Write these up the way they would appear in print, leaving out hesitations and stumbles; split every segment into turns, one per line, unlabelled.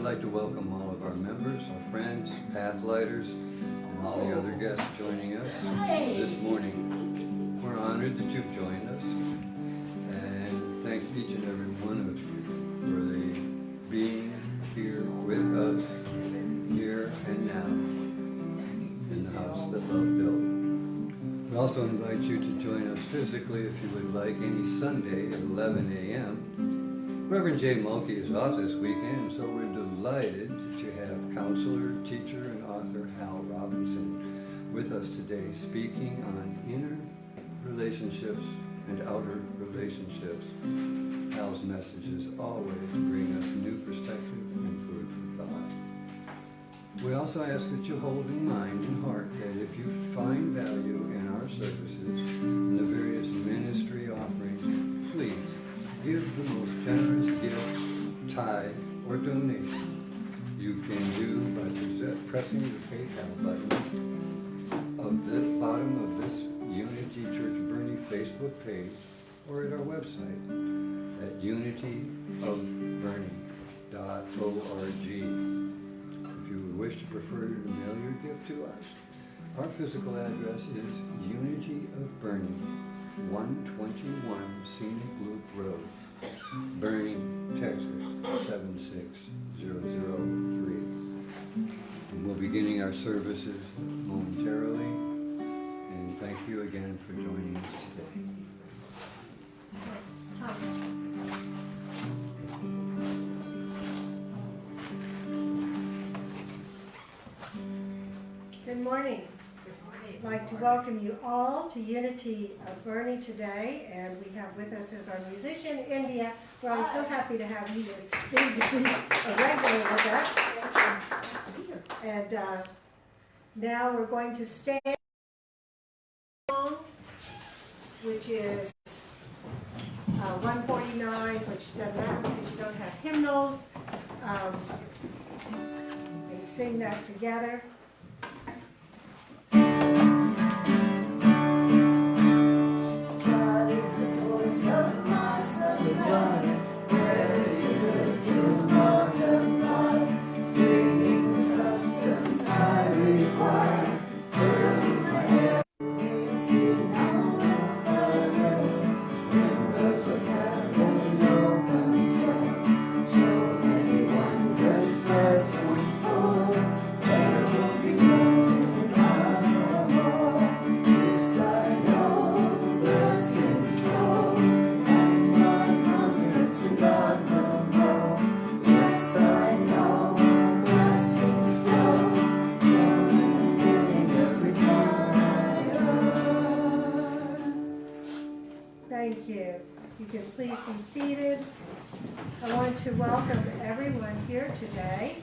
I'd like to welcome all of our members, our friends, Pathlighters, and all the other guests joining us this morning. We're honored that you've joined us, and thank each and every one of you for the being here with us, here and now, in the house that love built. We also invite you to join us physically, if you would like, any Sunday at 11 a.m. Reverend J. Mulkey is off this weekend, so we're delighted to have counselor, teacher, and author Hal Robinson with us today, speaking on inner relationships and outer relationships. Hal's messages always bring us new perspective and food for thought. We also ask that you hold in mind and heart that if you find value in our services and the various ministry offerings, please give the most generous gift, tithe, or donation you can do by pressing the PayPal button of the bottom of this Unity Church Boerne Facebook page or at our website at unityofboerne.org. If you wish to prefer to mail your gift to us, our physical address is Unity of Boerne, 121 Scenic Loop Road, Boerne, Texas, 76003. And we'll be beginning our services momentarily. And thank you again for joining us today.
Good morning. I'd like to welcome you all to Unity of Boerne today, and we have with us as our musician, India. We're always so happy to have you to be a regular with us. And now we're going to stand, which is 149, which doesn't matter because you don't have hymnals. We can sing that together.
Of my supply, ready to multiply, bringing the substance I require. Turn my head, sing on the Father, windows of heaven open strong. So many wondrous blessings full, there will be no God no more. This I know, blessings full. God no more. Yes, I know blessings flow, filling every desire.
Thank you. You can please be seated. I want to welcome everyone here today.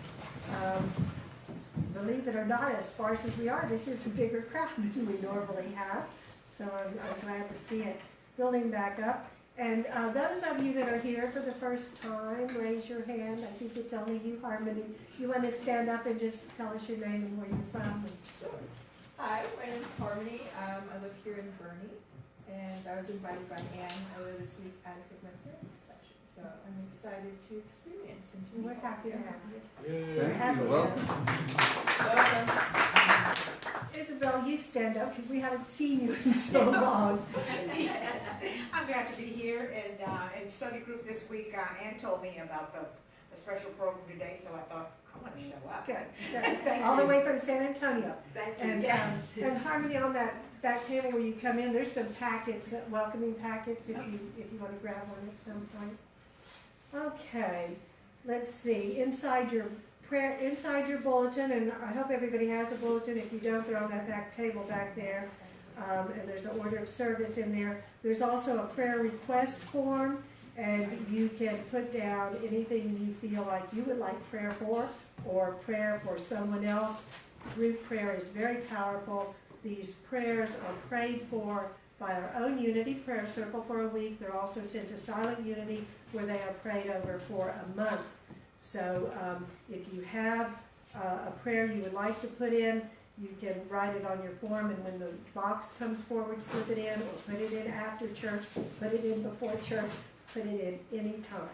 Believe it or not, as sparse as we are, this is a bigger crowd than we normally have. So I'm glad to see it building back up. And those of you that are here for the first time, raise your hand. I think it's only you, Harmony. You want to stand up and just tell us your name and where you're from?
Sure. Hi, my name is Harmony. I live here in Boerne, and I was invited by Ann earlier this week at my therapy session. So I'm excited to experience and to
We're happy to have you.
We're happy to have
Welcome.
Isabel, you stand up because we haven't seen you in so long.
Yes, I'm glad to be here, and in study group this week, Ann told me about the special program today, so I thought, I want to show up.
Good. All the way from San Antonio.
Thank you.
And,
Yes.
and Harmony, on that back table where you come in, there's some packets, welcoming packets, if you want to grab one at some point. Okay, let's see, inside your bulletin, and I hope everybody has a bulletin. If you don't, they're on that back table back there. And there's an order of service in there. There's also a prayer request form, and you can put down anything you feel like you would like prayer for, or prayer for someone else. Group prayer is very powerful. These prayers are prayed for by our own Unity Prayer Circle for a week. They're also sent to Silent Unity, where they are prayed over for a month. So if you have a prayer you would like to put in, you can write it on your form, and when the box comes forward, slip it in, or put it in after church, put it in before church, put it in any time.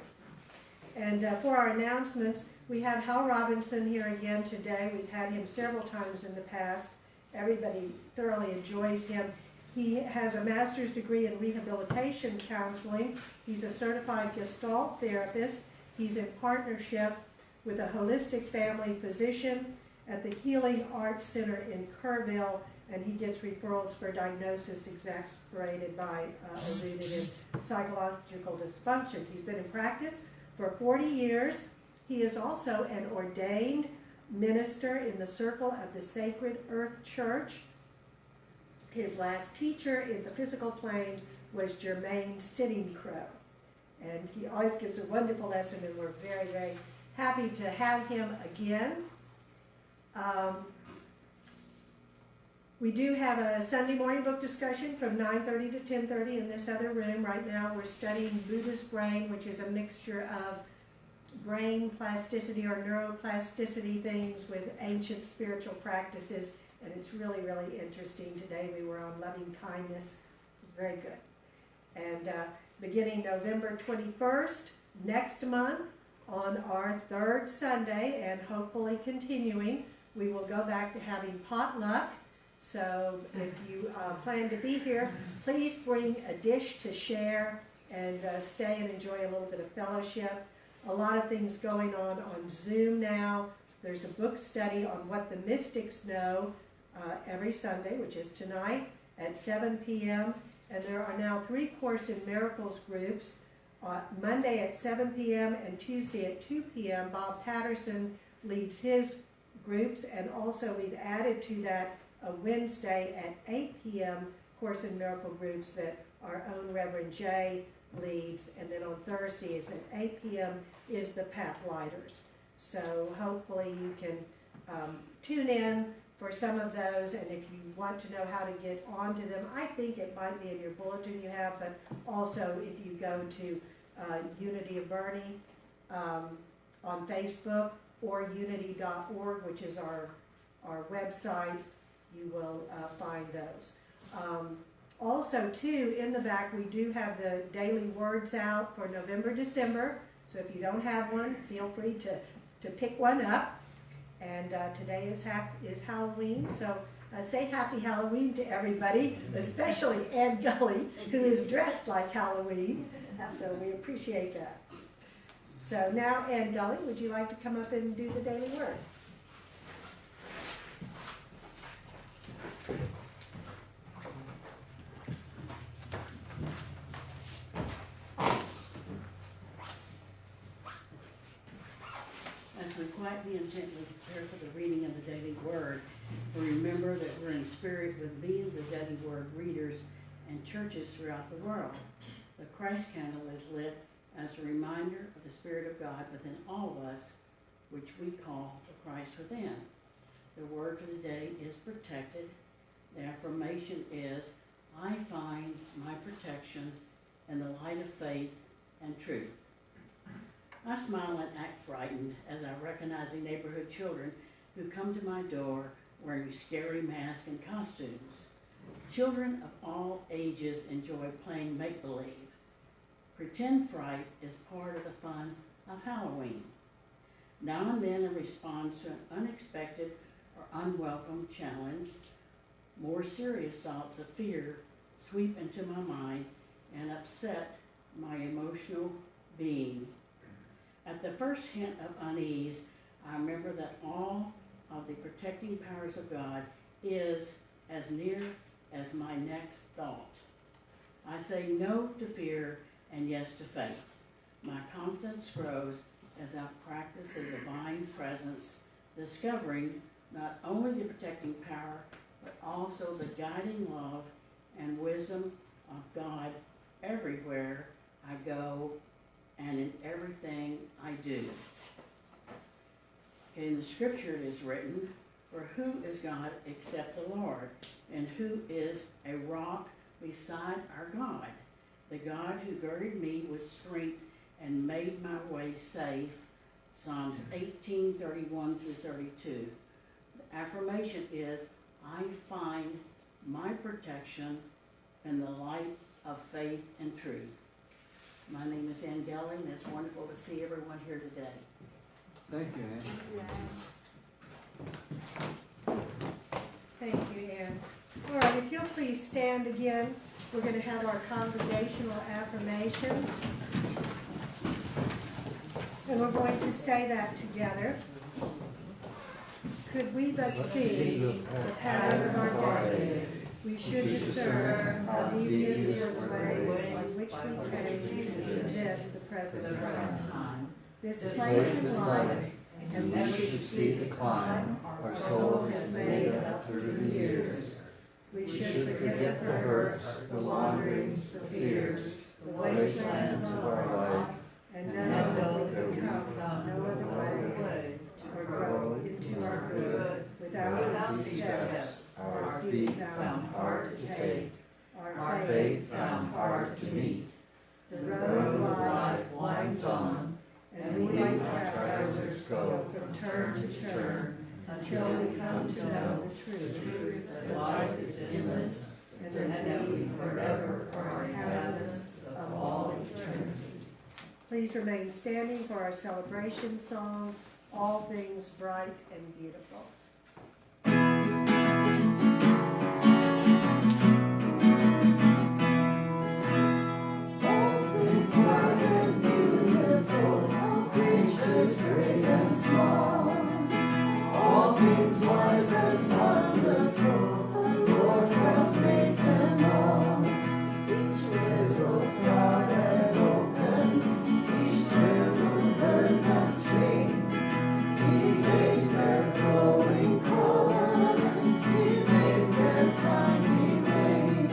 And for our announcements, we have Hal Robinson here again today. We've had him several times in the past. Everybody thoroughly enjoys him. He has a master's degree in Rehabilitation Counseling. He's a certified Gestalt Therapist. He's in partnership with a holistic family physician at the Healing Arts Center in Kerrville, and he gets referrals for diagnosis exacerbated by or rooted in psychological dysfunctions. He's been in practice for 40 years. He is also an ordained minister in the Circle of the Sacred Earth Church. His last teacher in the physical plane was Germaine Sitting Crow. And he always gives a wonderful lesson, and we're very, very happy to have him again. We do have a Sunday morning book discussion from 9:30 to 10:30 in this other room. Right now we're studying Buddha's brain, which is a mixture of brain plasticity or neuroplasticity things with ancient spiritual practices, and it's really, really interesting. Today we were on loving kindness. It's very good. And beginning November 21st, next month, on our third Sunday, and hopefully continuing, we will go back to having potluck. So if you plan to be here, please bring a dish to share and stay and enjoy a little bit of fellowship. A lot of things going on Zoom now. There's a book study on what the mystics know every Sunday, which is tonight at 7 p.m. And there are now 3 Course in Miracles groups. Monday at 7 p.m. and Tuesday at 2 p.m. Bob Patterson leads his groups, and also we've added to that a Wednesday at 8 p.m. Course in Miracle groups that our own Reverend Jay leads, and then on Thursdays at 8 p.m. is the Pathlighters. So hopefully you can tune in for some of those, and if you want to know how to get onto them, I think it might be in your bulletin you have, but also if you go to Unity of Boerne on Facebook, or unity.org, which is our website, you will find those. Also, too, in the back, we do have the daily words out for November, December. So if you don't have one, feel free to pick one up. And today is Halloween, so say Happy Halloween to everybody, especially Ann Gully, who is dressed like Halloween. So we appreciate that. So now, Ann Gully, would you like to come up and do the daily word?
As we quietly and gently prepare for the reading of the daily word, we remember that we're in spirit with millions of daily word readers and churches throughout the world. The Christ candle is lit as a reminder of the Spirit of God within all of us, which we call the Christ within. The word for the day is protected. The affirmation is, I find my protection in the light of faith and truth. I smile and act frightened as I recognize the neighborhood children who come to my door wearing scary masks and costumes. Children of all ages enjoy playing make-believe. Pretend fright is part of the fun of Halloween. Now and then, in response to an unexpected or unwelcome challenge, more serious thoughts of fear sweep into my mind and upset my emotional being. At the first hint of unease, I remember that all of the protecting powers of God is as near as my next thought. I say no to fear and yes to faith. My confidence grows as I practice the divine presence, discovering not only the protecting power, but also the guiding love and wisdom of God everywhere I go and in everything I do. In the scripture it is written, for who is God except the Lord, and who is a rock beside our God? The God who girded me with strength and made my way safe. Psalms 18:31 through 32. The affirmation is, I find my protection in the light of faith and truth. My name is Ann Gelling, and it's wonderful to see everyone here today.
Thank you, Ann.
Thank you, Ann. All right, if you'll please stand again, we're going to have our Congregational Affirmation. And we're going to say that together. Could we but see the pattern of our days, we should discern how devious are the ways on which we came to this, the present time. This place in life, and we should see the climb our soul has made up through the years. We should forget the hurts, the wanderings, the fears, the wastelands of our life, and know that we can come no other way or grow into our good without these steps our feet found hard to take, our faith found hard to meet. The road of life winds on, and we like travelers go from turn to turn until we come to know the truth that life is endless and that we forever are inhabitants of all eternity. Please remain standing for our celebration song, All Things Bright and Beautiful.
All things bright and beautiful, all creatures great and small, all things wise and wonderful, the Lord hath made them all. Each little flower that opens, each little bird that sings, He made their glowing colors, He made their tiny wings.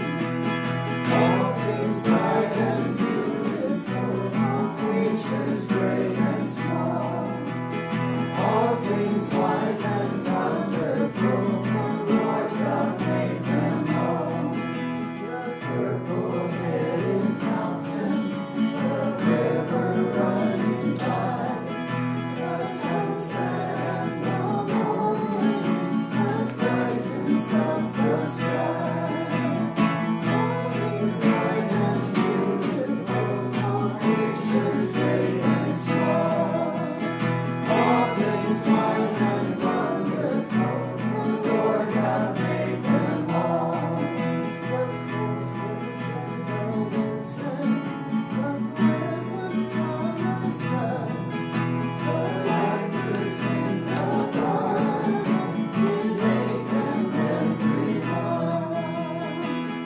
All things bright and beautiful, all creatures great and small, all things wise and wonderful, the Lord God made them all. The purple-headed mountain, the river running by, the sunset and the morning that brightens up the sky. All things bright and beautiful, all creatures great and small, all things wise and wonderful, the Lord God made them all. The cold winds and the winter, the glares of summer sun, the life that's in the garden, His age and every one.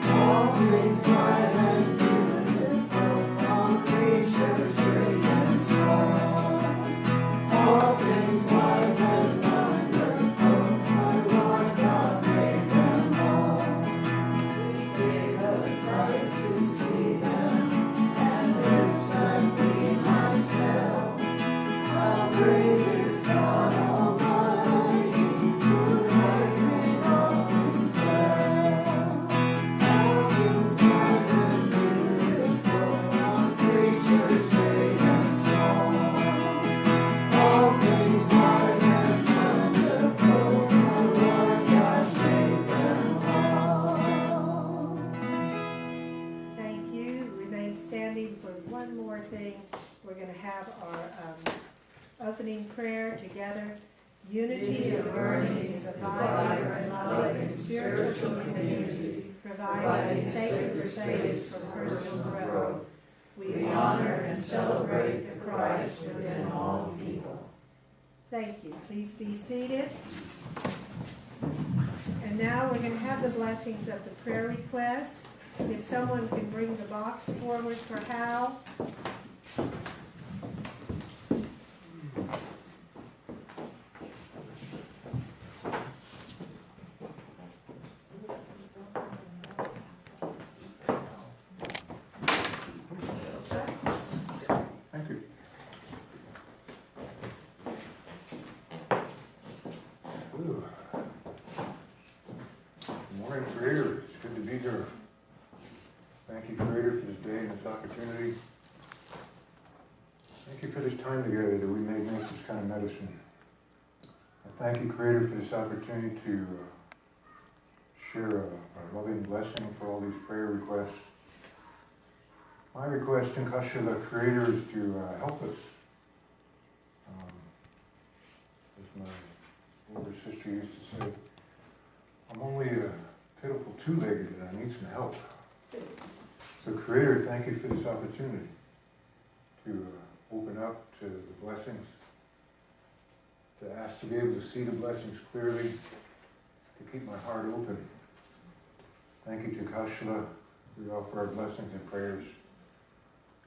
All things bright and beautiful, all creatures great and small, all things wise and wonderful, the Lord God made them all. He gave us eyes to see them, and lips that we might tell how great is God Almighty, who has made all things well. All things bright and beautiful, all creatures great and small, all things wise and wonderful, the Lord God made them all.
Thank you. Remain standing for one more thing. We're going to have our opening prayer together. Unity of Boerne is a vibrant, loving, spiritual community, providing a sacred space for personal growth. We honor and celebrate the Christ within all people. Thank you. Please be seated. And now we're going to have the blessings of the prayer request. If someone can bring the box forward for Hal.
Thank you. Ooh. Good morning, Creator. It's good to be here. Thank you, Creator, for this day and this opportunity. Thank you for this time together that we may make this kind of medicine. I thank you, Creator, for this opportunity to share a loving blessing for all these prayer requests. My request in Kasha, the Creator, is to help us. As my older sister used to say, I'm only a pitiful two-legged and I need some help. So Creator, thank you for this opportunity to open up to the blessings, to ask to be able to see the blessings clearly, to keep my heart open. Thank you to Kashla. We offer our blessings and prayers.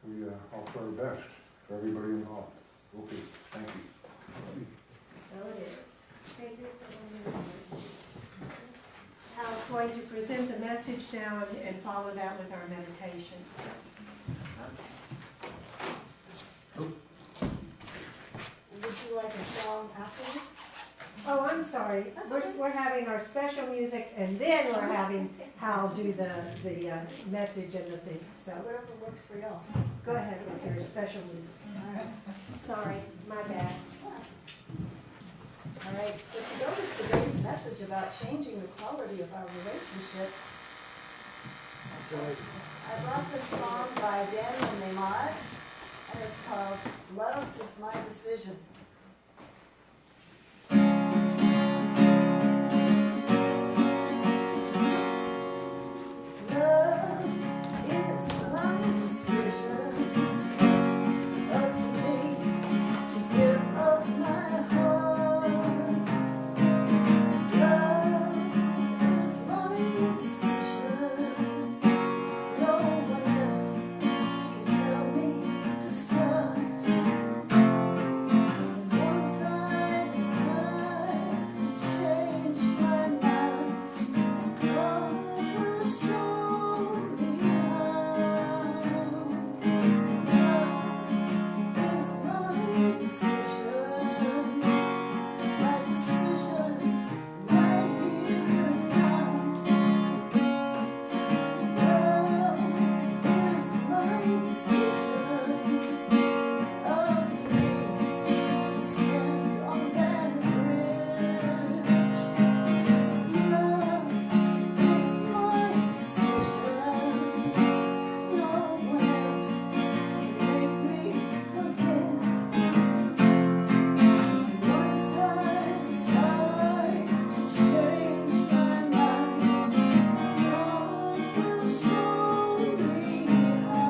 We offer our best for everybody involved. Okay, thank you.
So it is. Hal's going to present the message now and follow that with our meditation. So, okay.
Would you like a song after?
Oh, I'm sorry.
That's
We're,
okay.
we're having our special music and then we're having Hal do the message and the thing. So
Whatever works for y'all.
go ahead with your special music.
All right.
Sorry, my bad.
All right, so to go with today's message about changing the quality of our relationships, I brought this song by Daniel M.R.C, and it's called Love Is My Decision. Love is my decision, up to me to give of my heart. Love is my decision, no one else can tell me to start. And once I decide to change my mind, God will show me how. Love is my decision right here and now. Love is my decision, up to me to stand on that bridge. Love is my decision, no one else can make me forget. Once I decide to change my mind, God will show me how.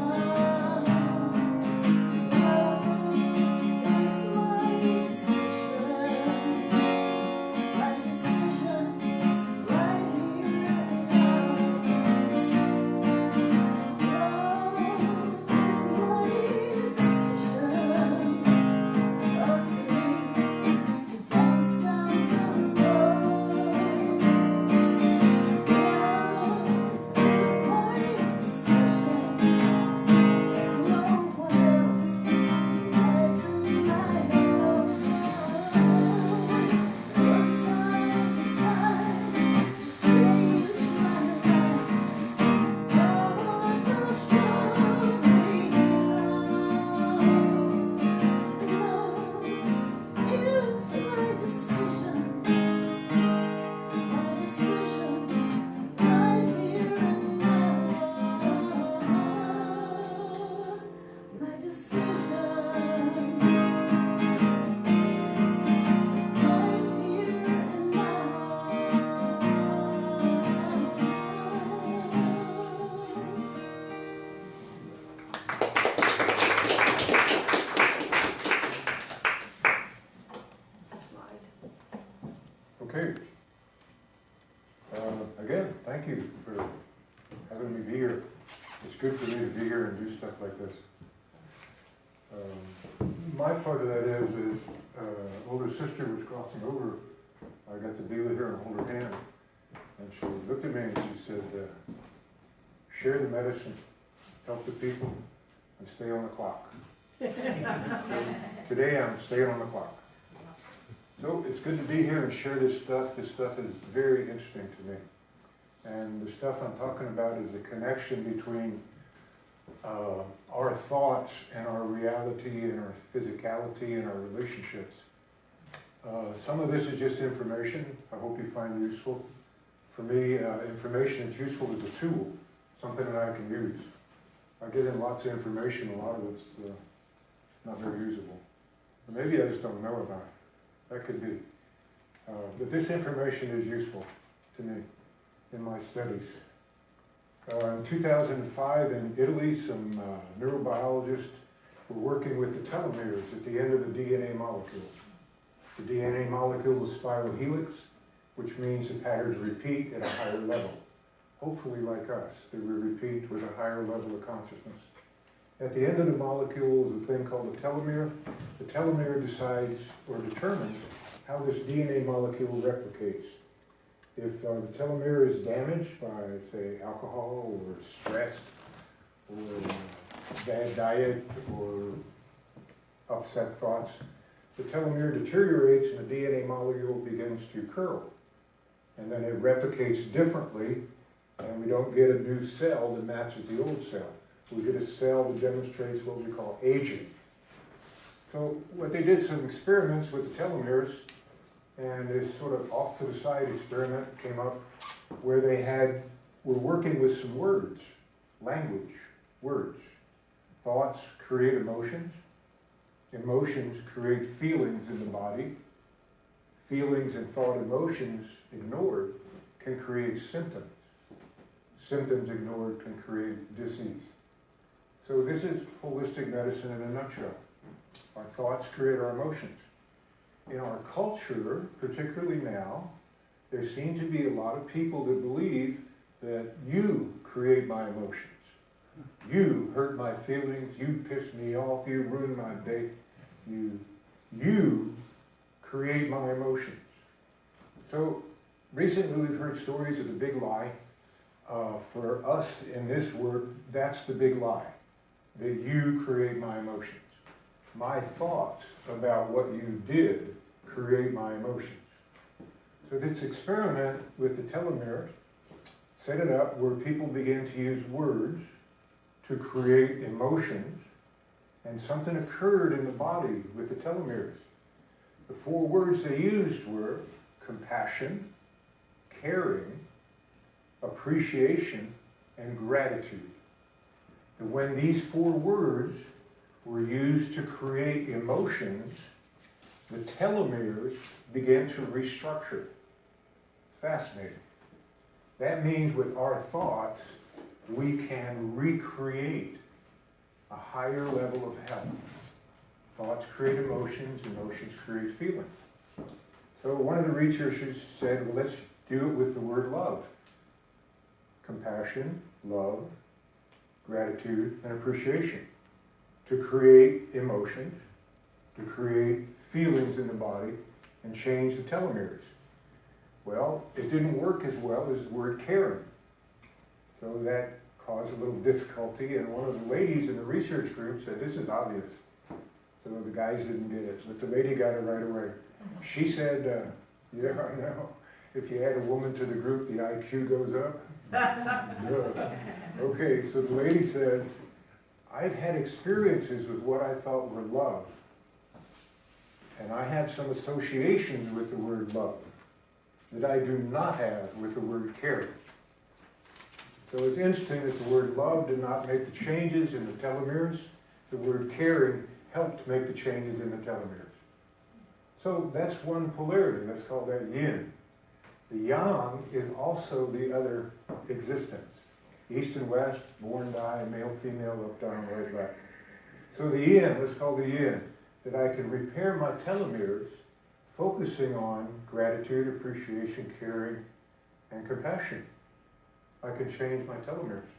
Love is my decision right here and now. Love is my decision, up to me to dance down the road. Love is my decision, no one else can add to my love. Once I decide to change my life, God will show me how. Love is my decision right here and now. My decision right here and now.
Slide.
Okay. Again, thank you for having me be here. It's good for me to be here and do stuff like this. My part of that is older sister was crossing over. I got to be with her and hold her hand. And she looked at me and she said, share the medicine, help the people, and stay on the clock. Today I'm staying on the clock. So it's good to be here and share this stuff. This stuff is very interesting to me. And the stuff I'm talking about is the connection between our thoughts and our reality and our physicality and our relationships. Some of this is just information I hope you find useful. For me, information is useful as a tool, something that I can use. I get in lots of information, a lot of it's not very usable. Or maybe I just don't know about it. That could be. But this information is useful to me in my studies. In 2005 in Italy, some neurobiologists were working with the telomeres at the end of the DNA molecule. The DNA molecule is spiral helix, which means the patterns repeat at a higher level. Hopefully like us, that we repeat with a higher level of consciousness. At the end of the molecule is a thing called a telomere. The telomere decides or determines how this DNA molecule replicates. If the telomere is damaged by, say, alcohol or stress or bad diet or upset thoughts, the telomere deteriorates and the DNA molecule begins to curl. And then it replicates differently, and we don't get a new cell that matches the old cell. We get a cell that demonstrates what we call aging. So what they did some experiments with the telomeres, and this sort of off to the side experiment came up where they were working with some words, language, words. Thoughts create emotions. Emotions create feelings in the body. Feelings and thought emotions ignored can create symptoms. Symptoms ignored can create disease. So this is holistic medicine in a nutshell. Our thoughts create our emotions. In our culture, particularly now, there seem to be a lot of people that believe that you create my emotions. You hurt my feelings, you piss me off, you ruin my day. You create my emotions. So recently we've heard stories of the big lie. For us in this work, that's the big lie, that you create my emotions. My thoughts about what you did create my emotions. So this experiment with the telomeres set it up where people began to use words to create emotions, and something occurred in the body with the telomeres. The 4 words they used were compassion, caring, appreciation, and gratitude. And when these 4 words were used to create emotions, the telomeres began to restructure. Fascinating. That means with our thoughts, we can recreate a higher level of health. Thoughts create emotions, emotions create feelings. So one of the researchers said, well, let's do it with the word love. Compassion, love, gratitude, and appreciation. To create emotions, to create feelings in the body, and change the telomeres. Well, it didn't work as well as the word caring. So that caused a little difficulty, and one of the ladies in the research group said, this is obvious. So the guys didn't get it, but the lady got it right away. She said, yeah, I know. If you add a woman to the group, the IQ goes up. Okay, so the lady says, I've had experiences with what I thought were love. And I have some associations with the word love that I do not have with the word caring. So it's interesting that the word love did not make the changes in the telomeres. The word caring helped make the changes in the telomeres. So that's one polarity. Let's call that yin. The yang is also the other existence. East and west, born, die, male, female, up, down, right, left. So the yin, let's call the yin, that I can repair my telomeres focusing on gratitude, appreciation, caring, and compassion. I can change my telomeres,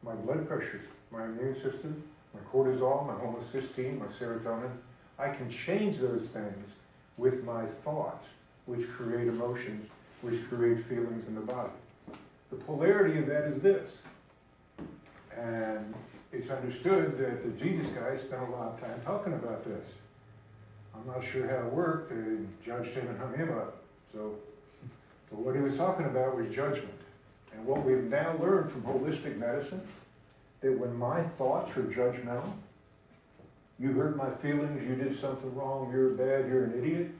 my blood pressure, my immune system, my cortisol, my homocysteine, my serotonin. I can change those things with my thoughts, which create emotions, which create feelings in the body. The polarity of that is this. And it's understood that the Jesus guy spent a lot of time talking about this. I'm not sure how it worked. They judged him and hung him up. So what he was talking about was judgment. And what we've now learned from holistic medicine, that when my thoughts are judgmental, you hurt my feelings, you did something wrong, you're bad, you're an idiot,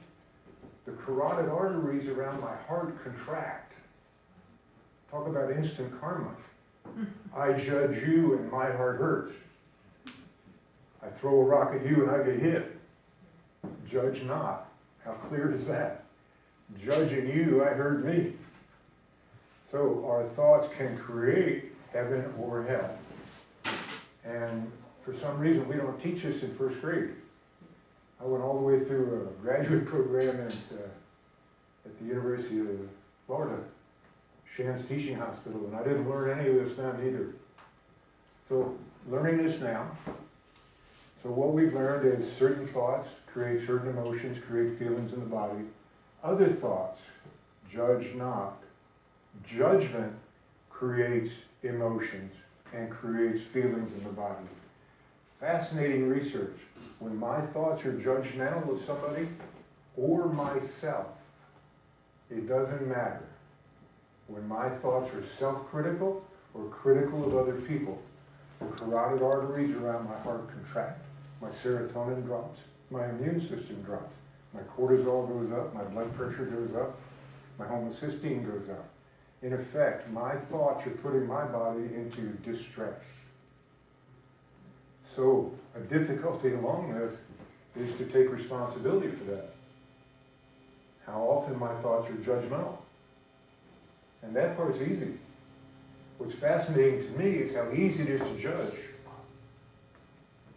the carotid arteries around my heart contract. Talk about instant karma. I judge you and my heart hurts. I throw a rock at you and I get hit. Judge not. How clear is that? Judging you, I hurt me. So our thoughts can create heaven or hell. And for some reason, we don't teach this in first grade. I went all the way through a graduate program at the University of Florida, Shands Teaching Hospital, and I didn't learn any of this then either. So, learning this now. So what we've learned is certain thoughts create certain emotions, create feelings in the body. Other thoughts, judge not. Judgment creates emotions and creates feelings in the body. Fascinating research. When my thoughts are judgmental of somebody or myself, it doesn't matter. When my thoughts are self-critical or critical of other people, the carotid arteries around my heart contract, my serotonin drops, my immune system drops, my cortisol goes up, my blood pressure goes up, my homocysteine goes up. In effect, my thoughts are putting my body into distress. So, a difficulty along this is to take responsibility for that. How often my thoughts are judgmental. And that part's easy. What's fascinating to me is how easy it is to judge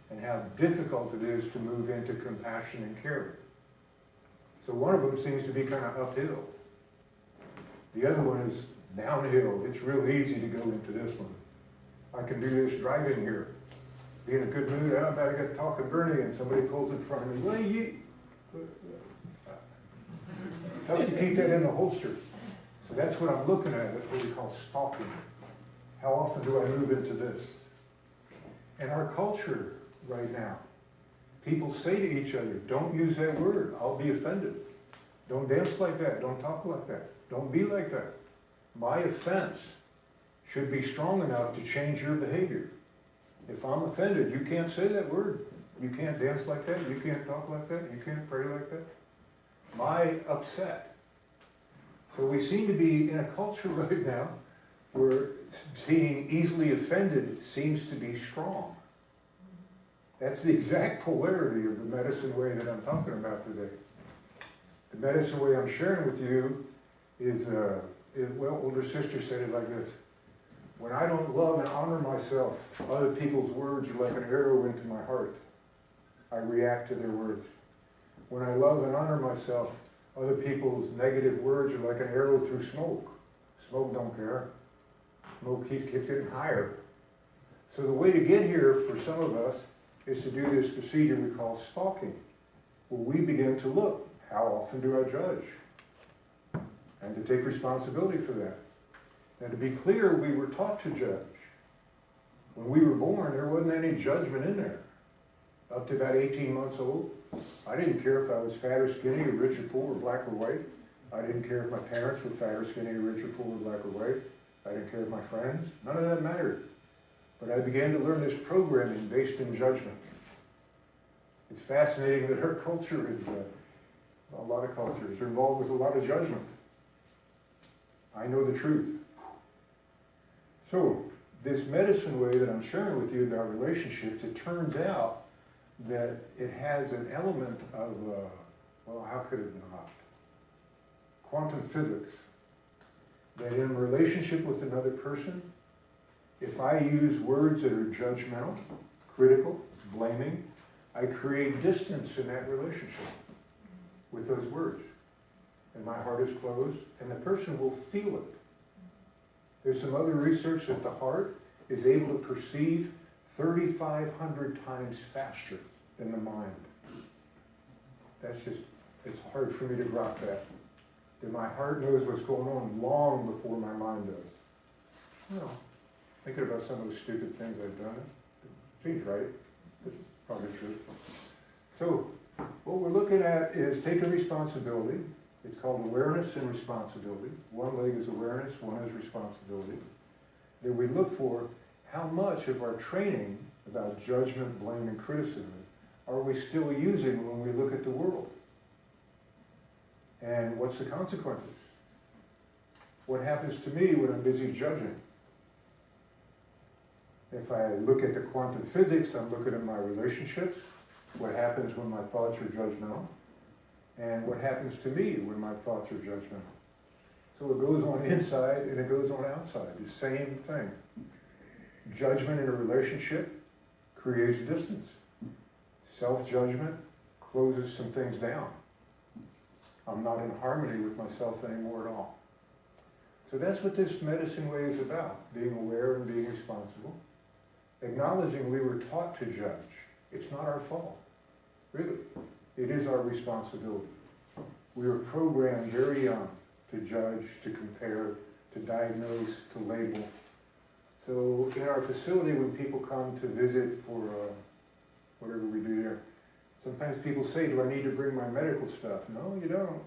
and how difficult it is to move into compassion and care. So one of them seems to be kind of uphill. The other one is downhill. It's real easy to go into this one. I can do this driving here. Be in a good mood, I'm about to get talking Bernie, and somebody pulls in front of me. Well, tough to keep that in the holster. So that's what I'm looking at. That's what we call stalking. How often do I move into this? In our culture right now, people say to each other, don't use that word, I'll be offended. Don't dance like that, don't talk like that, don't be like that. My offense should be strong enough to change your behavior. If I'm offended, you can't say that word. You can't dance like that, you can't talk like that, you can't pray like that. My upset. So we seem to be in a culture right now where being easily offended seems to be strong. That's the exact polarity of the medicine way that I'm talking about today. The medicine way I'm sharing with you is, well, older sister said it like this. When I don't love and honor myself, other people's words are like an arrow into my heart. I react to their words. When I love and honor myself, other people's negative words are like an arrow through smoke. Smoke don't care. Smoke keeps getting higher. So the way to get here for some of us is to do this procedure we call stalking, where we begin to look, how often do I judge? And to take responsibility for that. Now to be clear, we were taught to judge. When we were born, there wasn't any judgment in there. Up to about 18 months old, I didn't care if I was fat or skinny, or rich or poor, or black or white. I didn't care if my parents were fat or skinny, or rich or poor, or black or white. I didn't care if my friends. None of that mattered. But I began to learn this programming based in judgment. It's fascinating that our culture is, a lot of cultures are involved with a lot of judgment. I know the truth. So, this medicine way that I'm sharing with you about relationships, it turns out that it has an element of, well, how could it not? Quantum physics. That in a relationship with another person, if I use words that are judgmental, critical, blaming, I create distance in that relationship with those words. And my heart is closed, and the person will feel it. There's some other research that the heart is able to perceive 3,500 times faster than the mind. That's just, it's hard for me to grok that. That my heart knows what's going on long before my mind does. Well, thinking about some of the stupid things I've done, it seems right. It's probably true. So, what we're looking at is taking responsibility. It's called awareness and responsibility. One leg is awareness, one is responsibility. Then we look for how much of our training about judgment, blame, and criticism are we still using when we look at the world? And what's the consequences? What happens to me when I'm busy judging? If I look at the quantum physics, I'm looking at my relationships, what happens when my thoughts are judgmental, and what happens to me when my thoughts are judgmental. So it goes on inside and it goes on outside, the same thing. Judgment in a relationship creates distance. Self-judgment closes some things down. I'm not in harmony with myself anymore at all. So that's what this medicine way is about, being aware and being responsible. Acknowledging we were taught to judge. It's not our fault, really. It is our responsibility. We were programmed very young to judge, to compare, to diagnose, to label. So in our facility, when people come to visit for whatever we do there, sometimes people say, do I need to bring my medical stuff? No, you don't.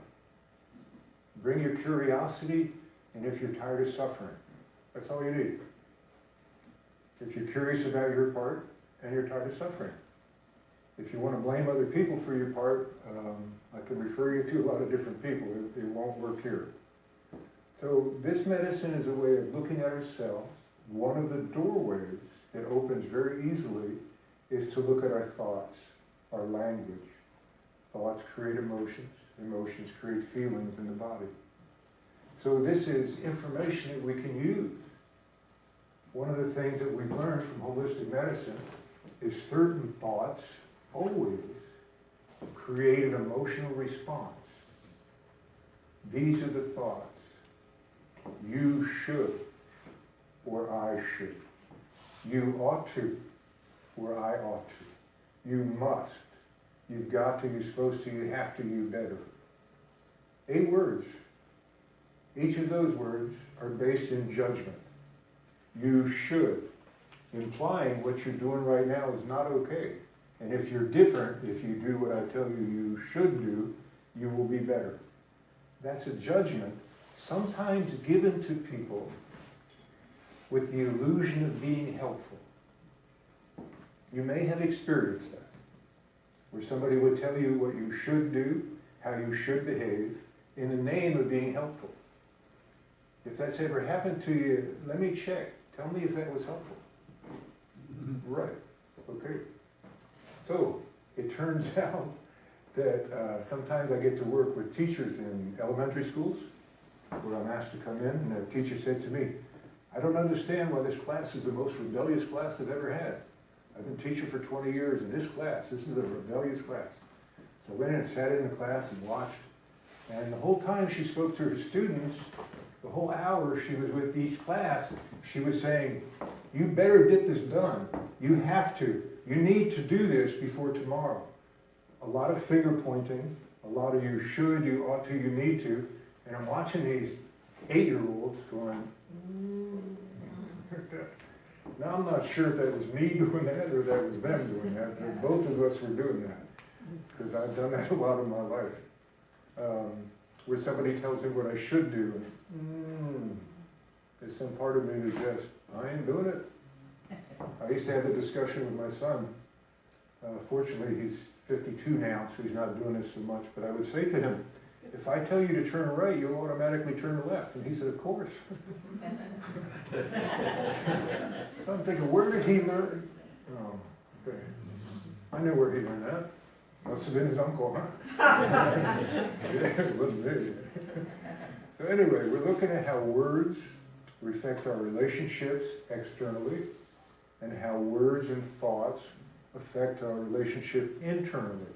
Bring your curiosity, and if you're tired of suffering, that's all you need. If you're curious about your part, and you're tired of suffering. If you want to blame other people for your part, I can refer you to a lot of different people. It won't work here. So this medicine is a way of looking at ourselves. One of the doorways that opens very easily is to look at our thoughts, our language. Thoughts create emotions. Emotions create feelings in the body. So this is information that we can use. One of the things that we've learned from holistic medicine is certain thoughts always create an emotional response. These are the thoughts. You should, or I should. You ought to, or I ought to. You must. You've got to, you're supposed to, you have to, you better. 8 words. Each of those words are based in judgment. You should, implying what you're doing right now is not okay. And if you're different, if you do what I tell you you should do, you will be better. That's a judgment, sometimes given to people with the illusion of being helpful. You may have experienced that, where somebody would tell you what you should do, how you should behave, in the name of being helpful. If that's ever happened to you, let me check. Tell me if that was helpful. Right, okay. So, it turns out that sometimes I get to work with teachers in elementary schools, where I'm asked to come in, and the teacher said to me, I don't understand why this class is the most rebellious class I've ever had. I've been teaching for 20 years, and this is a rebellious class. So I went in and sat in the class and watched, and the whole time she spoke to her students, the whole hour she was with each class, she was saying, you better get this done. You have to. You need to do this before tomorrow. A lot of finger pointing, a lot of you should, you ought to, you need to. And I'm watching these 8-year-olds going, Now I'm not sure if that was me doing that or that was them doing that, but both of us were doing that. Because I've done that a lot in my life. Where somebody tells me what I should do, and there's some part of me that just, I ain't doing it. I used to have the discussion with my son. Fortunately, he's 52 now, so he's not doing this so much, but I would say to him, if I tell you to turn right, you'll automatically turn left. And he said, of course. So I'm thinking, where did he learn? Oh, okay. I knew where he learned that. Must have been his uncle, huh? It wasn't me. So anyway, we're looking at how words affect our relationships externally, and how words and thoughts affect our relationship internally.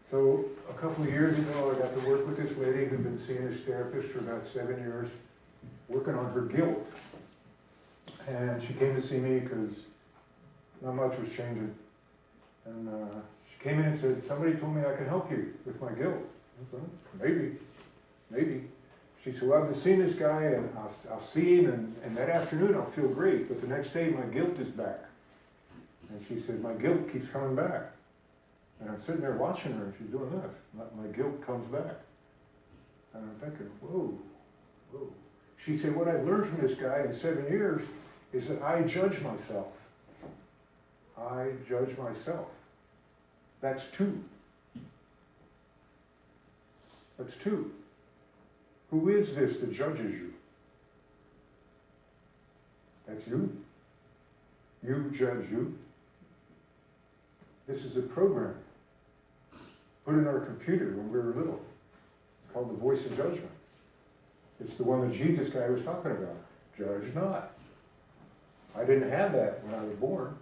So a couple of years ago, I got to work with this lady who'd been seeing this therapist for about 7 years, working on her guilt. And she came to see me because not much was changing. And she came in and said, somebody told me I could help you with my guilt. I said, maybe. She said, well, I've been seeing this guy, and I'll see him, and that afternoon I'll feel great, but the next day my guilt is back. And she said, my guilt keeps coming back. And I'm sitting there watching her, and she's doing this. My guilt comes back. And I'm thinking, whoa. She said, what I've learned from this guy in 7 years is that I judge myself. I judge myself. That's 2. That's 2. Who is this that judges you? That's you. You judge you. This is a program put in our computer when we were little. It's called the voice of judgment. It's the one that Jesus guy was talking about. Judge not. I didn't have that when I was born.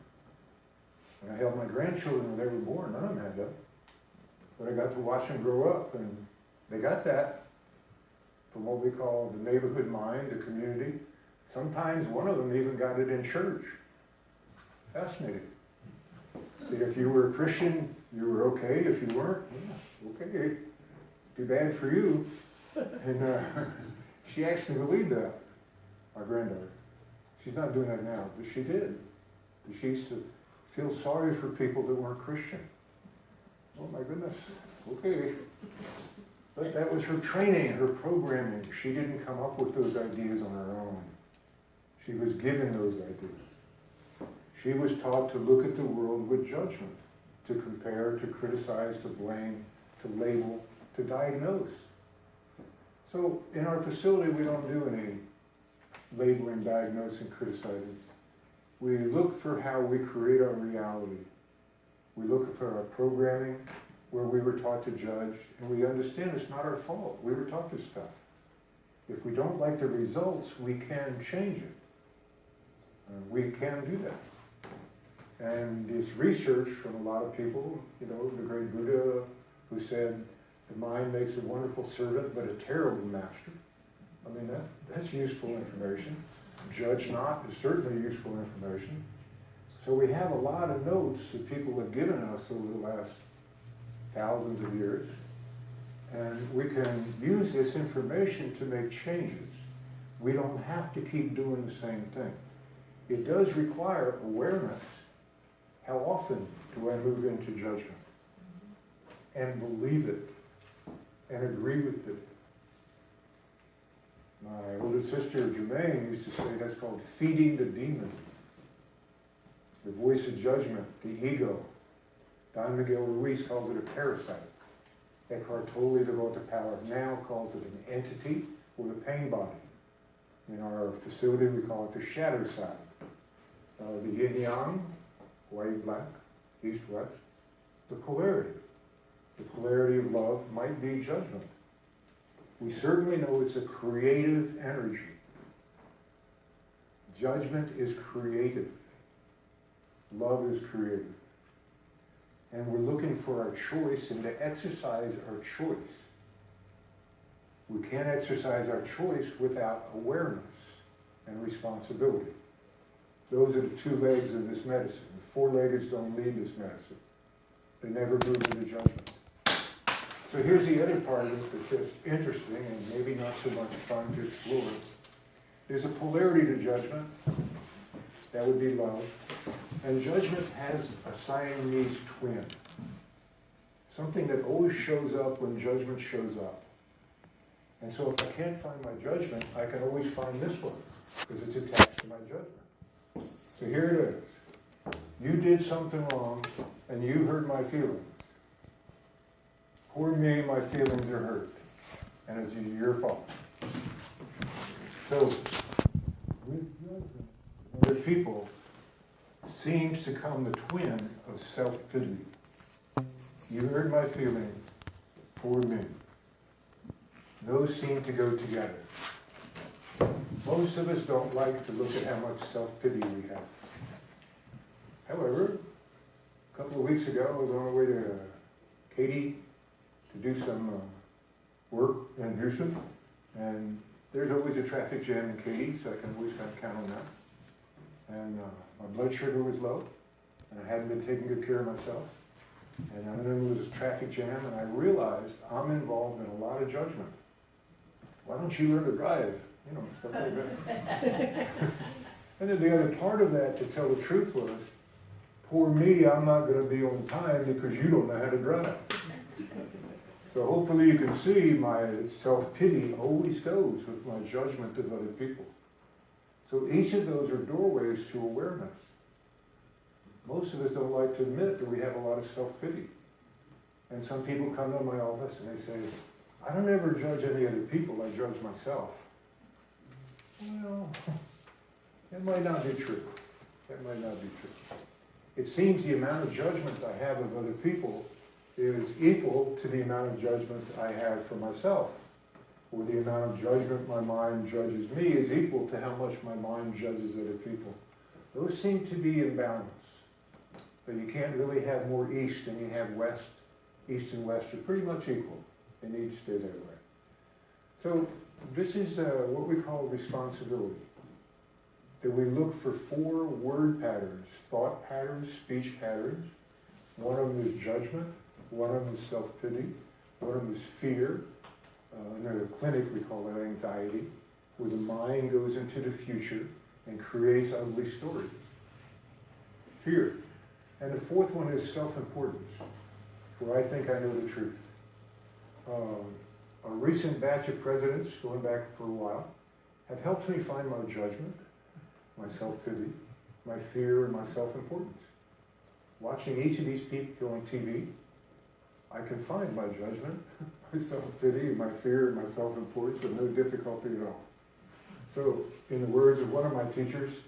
When I held my grandchildren when they were born, none of them had that. But I got to watch them grow up, and they got that from what we call the neighborhood mind, the community. Sometimes one of them even got it in church. Fascinating. That if you were a Christian, you were okay. If you weren't, yeah, okay. Too bad for you. And she actually believed that, my granddaughter. She's not doing that now, but she did. She used to feel sorry for people that weren't Christian. Oh my goodness, okay. But that was her training, her programming. She didn't come up with those ideas on her own. She was given those ideas. She was taught to look at the world with judgment, to compare, to criticize, to blame, to label, to diagnose. So in our facility, we don't do any labeling, diagnosing, criticizing. We look for how we create our reality. We look for our programming, where we were taught to judge, and we understand it's not our fault. We were taught this stuff. If we don't like the results, we can change it. We can do that. And this research from a lot of people, you know, the great Buddha who said, the mind makes a wonderful servant, but a terrible master. I mean, that's useful information. Judge not is certainly useful information. So we have a lot of notes that people have given us over the last thousands of years. And we can use this information to make changes. We don't have to keep doing the same thing. It does require awareness. How often do I move into judgment? And believe it. And agree with it. My older sister, Germaine, used to say that's called feeding the demon. The voice of judgment, the ego. Don Miguel Ruiz calls it a parasite. Eckhart Tolle, the Road to Power now, calls it an entity or the pain body. In our facility, we call it the shadow side. The yin-yang, white, black, east, west. The polarity. The polarity of love might be judgment. We certainly know it's a creative energy. Judgment is creative. Love is creative. And we're looking for our choice and to exercise our choice. We can't exercise our choice without awareness and responsibility. Those are the two legs of this medicine. The four-leggeds don't lead this medicine. They never move into judgment. So here's the other part of it that's just interesting and maybe not so much fun to explore. There's a polarity to judgment. That would be love. And judgment has a Siamese twin. Something that always shows up when judgment shows up. And so if I can't find my judgment, I can always find this one, because it's attached to my judgment. So here it is. You did something wrong, and you hurt my feelings. Poor me, my feelings are hurt. And it's your fault. So, with judgment, other people seems to come the twin of self-pity. You hurt my feelings, poor me. Those seem to go together. Most of us don't like to look at how much self-pity we have. However, a couple of weeks ago, I was on my way to Katy to do some work in Houston, and there's always a traffic jam in Katy, so I can always kind of count on that. And my blood sugar was low, and I hadn't been taking good care of myself. And then there was a traffic jam, and I realized I'm involved in a lot of judgment. Why don't you learn to drive? You know, stuff like that. And then the other part of that, to tell the truth, was, poor me, I'm not going to be on time because you don't know how to drive. So hopefully you can see my self-pity always goes with my judgment of other people. So each of those are doorways to awareness. Most of us don't like to admit that we have a lot of self-pity. And some people come to my office and they say, I don't ever judge any other people, I judge myself. Well, it might not be true. That might not be true. It seems the amount of judgment I have of other people is equal to the amount of judgment I have for myself. Or the amount of judgment my mind judges me is equal to how much my mind judges other people. Those seem to be in balance. But you can't really have more east than you have west. East and west are pretty much equal. They need to stay that way. So this is what we call responsibility. That we look for 4 word patterns, thought patterns, speech patterns. One of them is judgment, one of them is self-pity, one of them is fear. In the clinic we call that anxiety, where the mind goes into the future and creates ugly stories. Fear. And the 4th one is self-importance, where I think I know the truth. A recent batch of presidents, going back for a while, have helped me find my judgment, my self-pity, my fear, and my self-importance. Watching each of these people on TV, I can find my judgment, my self-pity, my fear, and my self-importance with no difficulty at all. So, in the words of one of my teachers,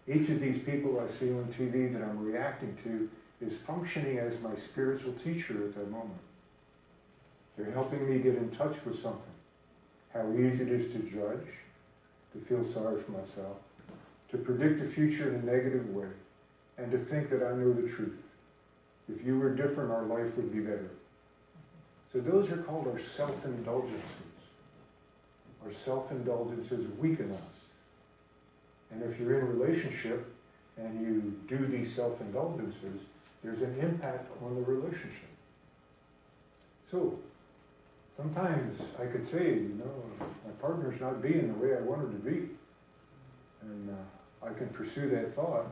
each of these people I see on TV that I'm reacting to is functioning as my spiritual teacher at that moment. They're helping me get in touch with something. How easy it is to judge, to feel sorry for myself, to predict the future in a negative way, and to think that I know the truth. If you were different, our life would be better. So those are called our self-indulgences. Our self-indulgences weaken us. And if you're in a relationship and you do these self-indulgences, there's an impact on the relationship. So, sometimes I could say, my partner's not being the way I want her to be. And I can pursue that thought,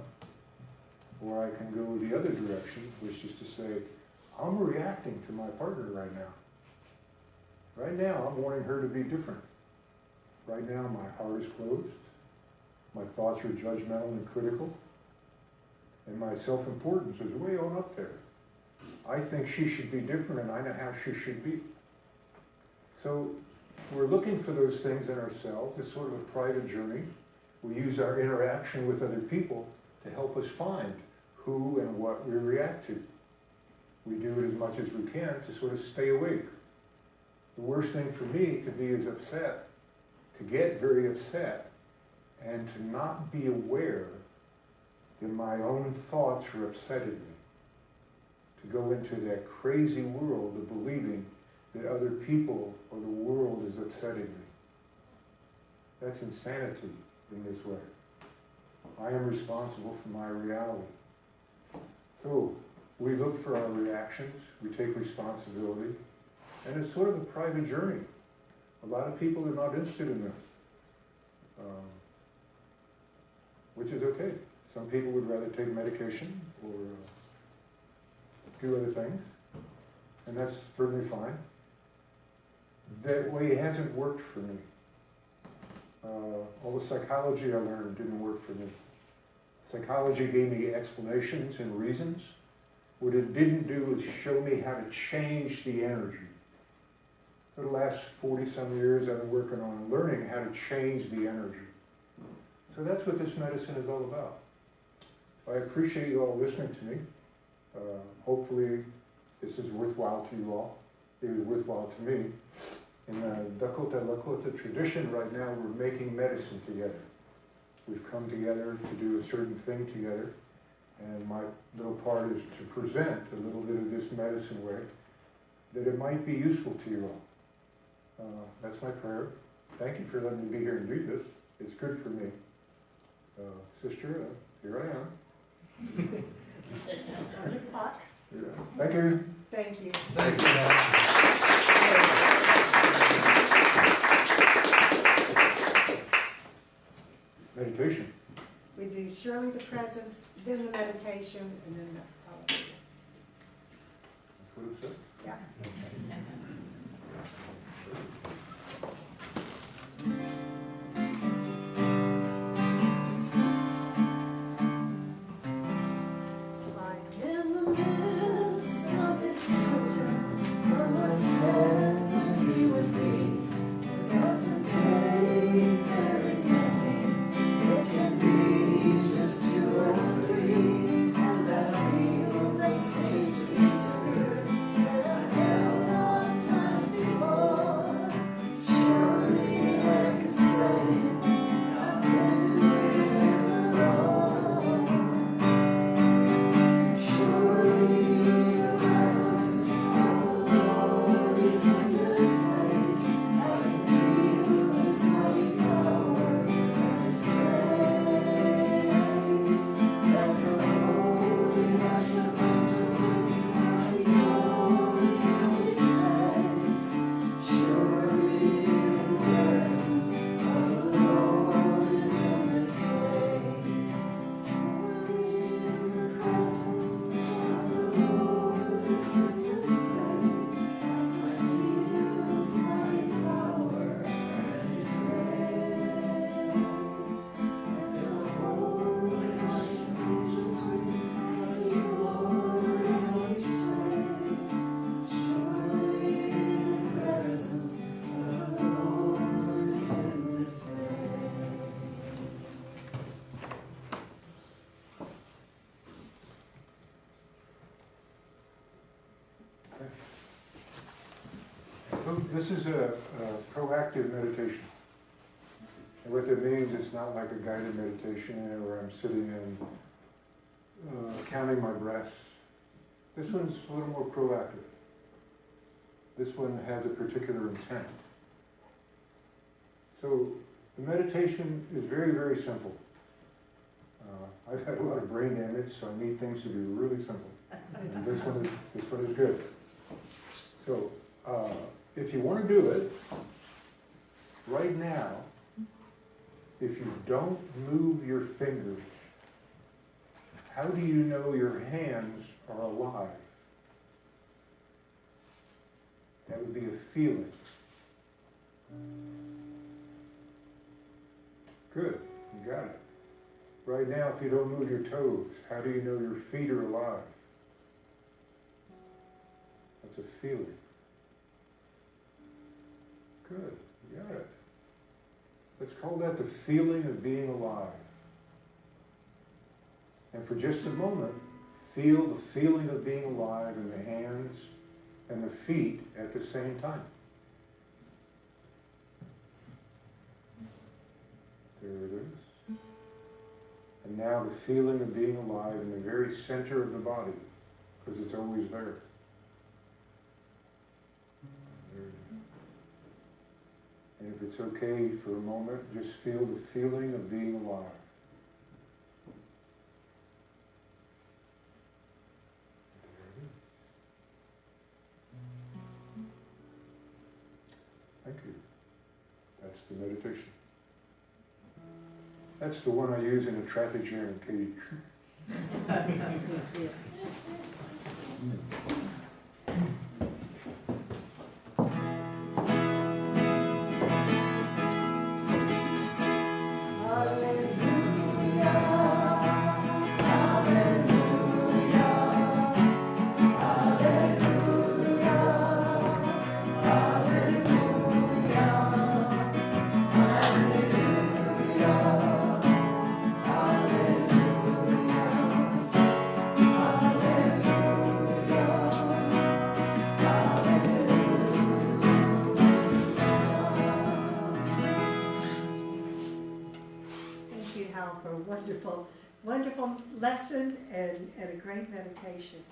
or I can go the other direction, which is to say, I'm reacting to my partner right now. Right now, I'm wanting her to be different. Right now, my heart is closed. My thoughts are judgmental and critical. And my self-importance is way on up there. I think she should be different, and I know how she should be. So we're looking for those things in ourselves. It's sort of a private journey. We use our interaction with other people to help us find who and what we react to. We do it as much as we can to sort of stay awake. The worst thing for me to be is upset, to get very upset, and to not be aware that my own thoughts are upsetting me. To go into that crazy world of believing that other people or the world is upsetting me. That's insanity in this way. I am responsible for my reality. So, we look for our reactions, we take responsibility, and it's sort of a private journey. A lot of people are not interested in this, which is okay. Some people would rather take medication or do other things, and that's perfectly fine. That way hasn't worked for me. All the psychology I learned didn't work for me. Psychology gave me explanations and reasons. What it didn't do is show me how to change the energy. For the last 40-some years, I've been working on learning how to change the energy. So that's what this medicine is all about. I appreciate you all listening to me. Hopefully, this is worthwhile to you all. It was worthwhile to me. In the Dakota Lakota tradition right now, we're making medicine together. We've come together to do a certain thing together, and my little part is to present a little bit of this medicine way, that it might be useful to you all. That's my prayer. Thank you for letting me be here and do this. It's good for me. Sister, here I am.
On the clock.
Yeah. Thank you.
Thank you.
Thank you.
Meditation.
We do surely the presence, then the meditation, and then the hallelujah.
That's what it said.
Yeah.
Slide in the midst of his children, the Lord said that he would be. It doesn't take very many, it can be just two or three.
So this is a proactive meditation. And what that means, it's not like a guided meditation where I'm sitting and counting my breaths. This one's a little more proactive. This one has a particular intent. So the meditation is very, very simple. I've had a lot of brain damage, so I need things to be really simple. And this one is good. So if you want to do it, right now, if you don't move your fingers, how do you know your hands are alive? That would be a feeling. Good, you got it. Right now, if you don't move your toes, how do you know your feet are alive? That's a feeling. Good, you got it. Let's call that the feeling of being alive. And for just a moment, feel the feeling of being alive in the hands and the feet at the same time. There it is. And now the feeling of being alive in the very center of the body, because it's always there. There it is. And if it's okay for a moment, just feel the feeling of being alive. There it is. Thank you. That's the meditation. That's the one I use in a traffic jam, Katie.
Wonderful lesson and a great meditation.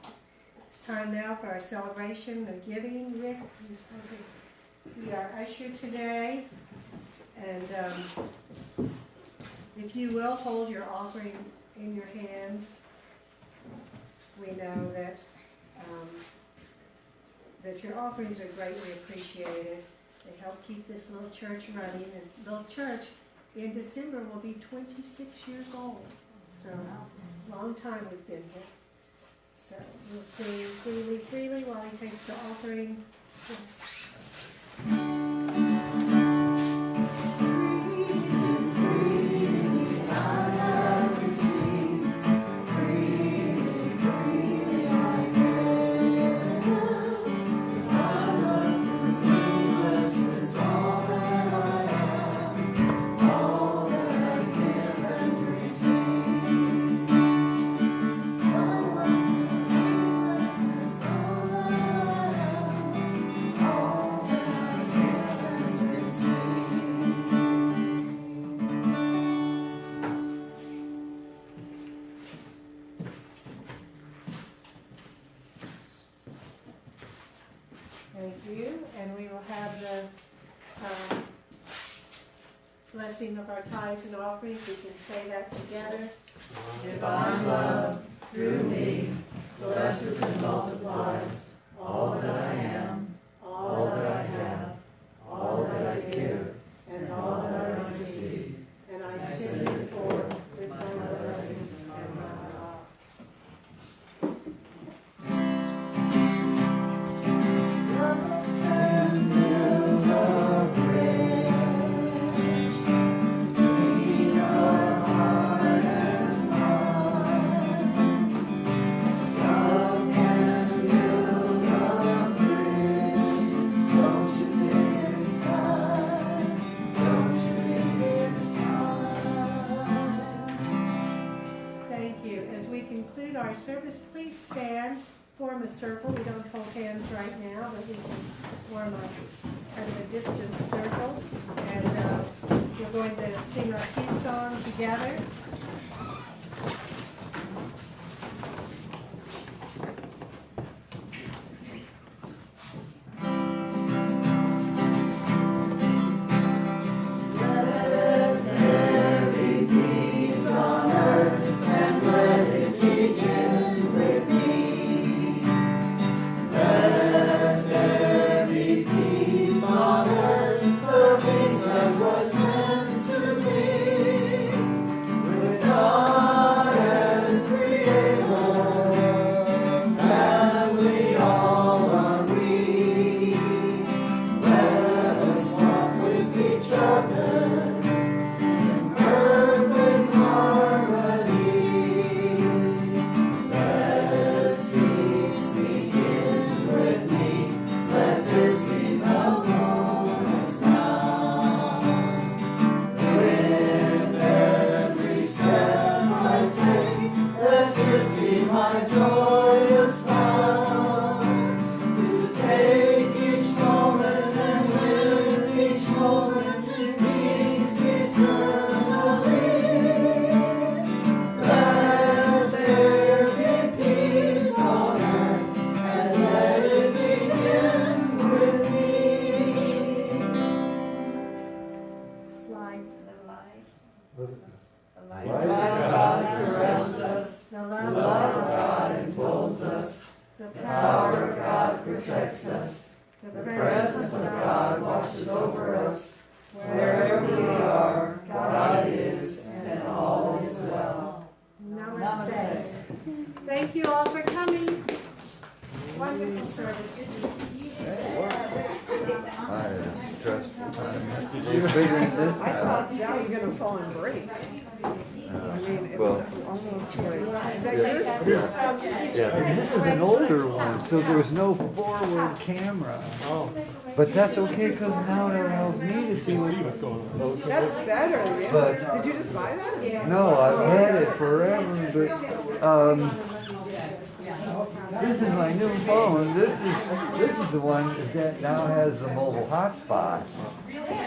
It's time now for our celebration of giving. Rick, we are usher today, and if you will hold your offering in your hands, we know that that your offerings are greatly appreciated. They help keep this little church running, and little church in December will be 26 years old. So, long time we've been here. So, we'll sing Freely, Freely while he takes the offering. Thank you, and we will have the blessing of our tithes and offerings. We can say that together.
Divine love, through me, blesses and multiplies all that I am, all that I have, all that I give, and all that I receive.
And I send it forth with my blessings and my love. Service, please stand form a circle. We don't hold hands right now, but we can form a kind of a distant circle. And we're going to sing our peace song together. Thank you all for coming. Wonderful service.
Did you figure this
I
out?
thought that was gonna fall and break. I mean, it was almost like, is that yours?
Yeah, and this is an older one, so there's no forward camera. But that's okay, because now it allows me to see what's going on.
That's better, really.
But-
Did you just buy that?
No, I've had it forever, but, this is my new phone. This is the one that now has the mobile hotspot.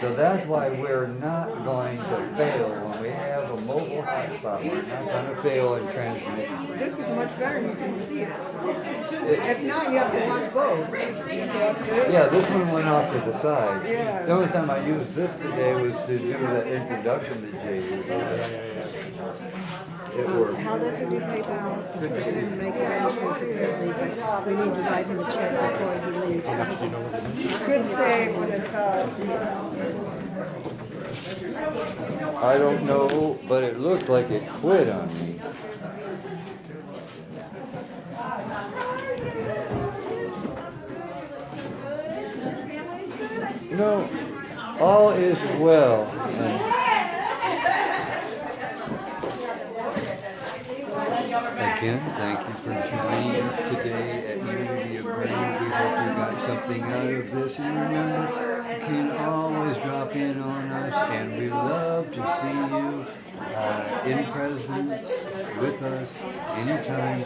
So that's why we're not going to fail. When we have a mobile hotspot, we're not going to fail in transmission.
This is much better, you can see it. If not, you have to watch both. So that's good.
Yeah, this one went off to the side.
Yeah.
The only time I used this today was to do that introduction to Jay. It worked.
Hal doesn't do PayPal. She didn't make arrangements apparently, but we need to write him a check before he leaves. Could say what it
I don't know, but it looked like it quit on me. No, all is well. Again, thank you for joining us today at Unity of Boerne. We hope you got something out of this. And remember, you can always drop in on us, and we love to see you in presence with us anytime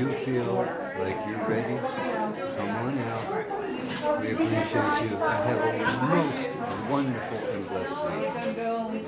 you feel like you're ready. Come on out. We appreciate you, and have a most wonderful and blessed week.